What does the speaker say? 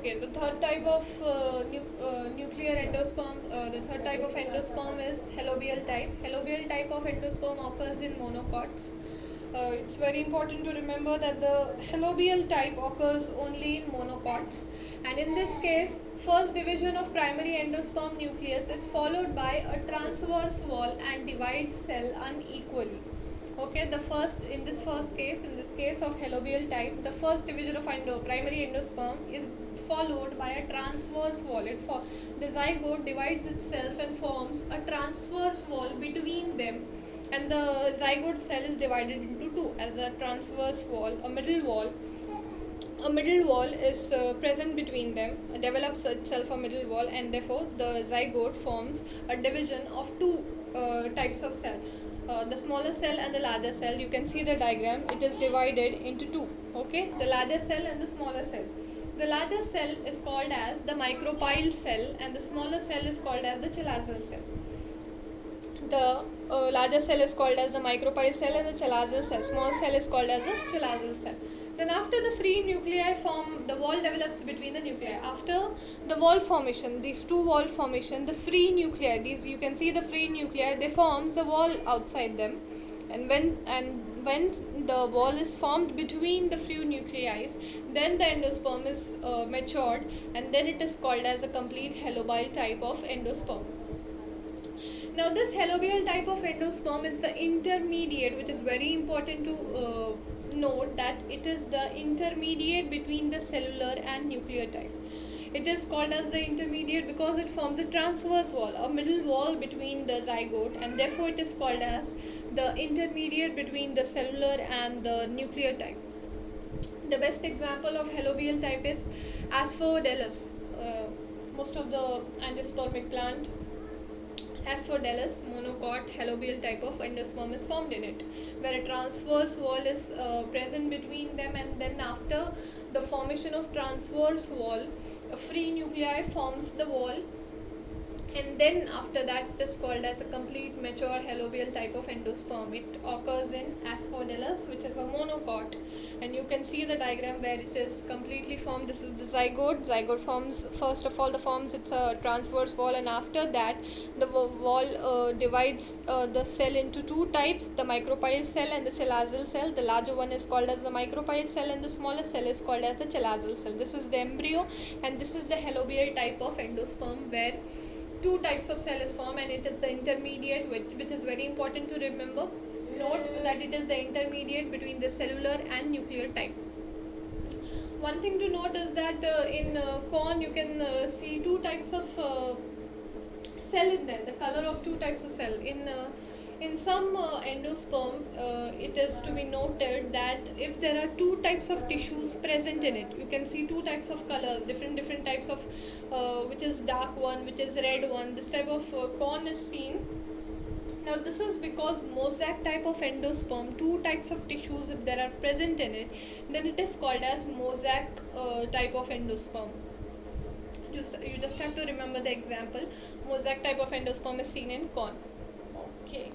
Okay, the third type of nuclear endosperm, the third type of endosperm is halobial type. Halobial type of endosperm occurs in monocots. It's very important to remember that the halobial type occurs only in monocots, and in this case, first division of primary endosperm nucleus is followed by a transverse wall and divides cell unequally. Okay, in this case of halobial type, the first division of primary endosperm is followed by a transverse wall. The zygote divides itself and forms a transverse wall between them, and the zygote cell is divided into two as a transverse wall. A middle wall is present between them, develops itself a middle wall, and therefore the zygote forms a division of two types of cell. The smaller cell and the larger cell. You can see the diagram. It is divided into two. Okay, the larger cell and the smaller cell. The larger cell is called as the micropyle cell, and the smaller cell is called as the chalazal cell. The larger cell is called as the micropyle cell, and the chalazal cell, small cell, is called as the chalazal cell. Then after the free nuclei form, the wall develops between the nuclei. After the wall formation, these two wall formation, the free nuclei, you can see the free nuclei, they forms a wall outside them. And when the wall is formed between the free nuclei, then the endosperm is matured, and then it is called as a complete halobile type of endosperm. Now this halobial type of endosperm is the intermediate, which is very important to note that it is the intermediate between the cellular and nuclear type. It is called as the intermediate because it forms a transverse wall, a middle wall between the zygote, and therefore it is called as the intermediate between the cellular and the nuclear type. The best example of halobial type is Asphodelus. Most of the endospermic plant, Asphodelus monocot halobial type of endosperm is formed in it, where a transverse wall is present between them, and then after the formation of transverse wall, a free nuclei forms the wall, and then after that it is called as a complete mature halobial type of endosperm. It occurs in Asphodelus, which is a monocot, and you can see the diagram where it is completely formed. This is the zygote forms, first of all, it's a transverse wall, and after that the wall divides the cell into two types, the micropyle cell and the chalazal cell. The larger one is called as the micropyle cell, and the smaller cell is called as the chalazal cell. This is the embryo, and this is the halobial type of endosperm, where two types of cell is formed, and it is the intermediate, which is very important to remember. Note that it is the intermediate between the cellular and nuclear type. One thing to note is that in corn you can see two types of cell in there, the color of two types of cell. In some endosperm, it is to be noted that if there are two types of tissues present in it, you can see two types of color, different types of which is dark one, which is red one. This type of corn is seen. Now this is because mosaic type of endosperm, two types of tissues if there are present in it, then it is called as mosaic type of endosperm. You just have to remember the example. Mosaic type of endosperm is seen in corn. Okay.